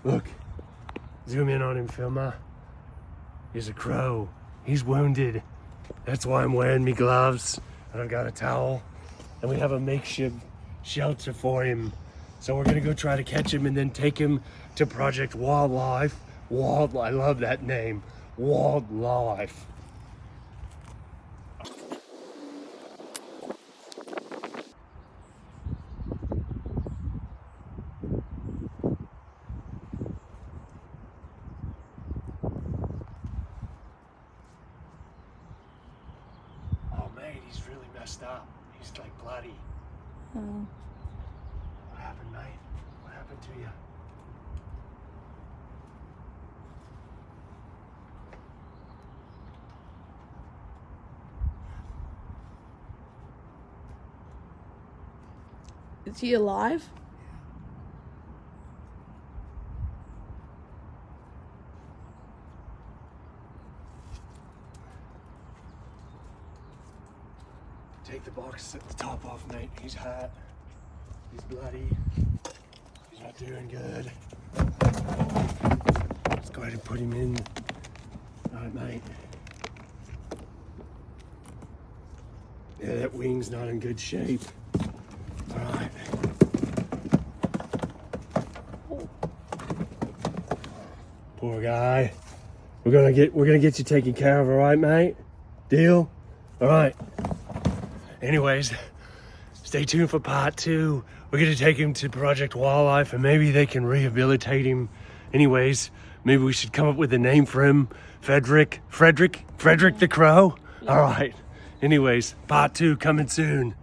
Look, zoom in on him, Filma. He's a crow. He's wounded. That's why I'm wearing me gloves, and I've got a towel, and we have a makeshift shelter for him. So we're gonna go try to catch him and then take him to Project Wildlife. I love that name, Wildlife. Oh mate, he's really messed up. He's like bloody. Oh. What happened, mate? What happened to you? Is he alive? Take the box at the top off, mate. He's hot. He's bloody. He's not doing good. Let's go ahead and put him in. All right, mate. Yeah, that wing's not in good shape. All right. Poor guy. We're gonna get you taken care of, all right, mate? Deal? All right. Anyways, stay tuned for part 2. We're gonna take him to Project Wildlife and maybe they can rehabilitate him. Anyways, maybe we should come up with a name for him. Frederick the Crow? All right. Anyways, part 2 coming soon.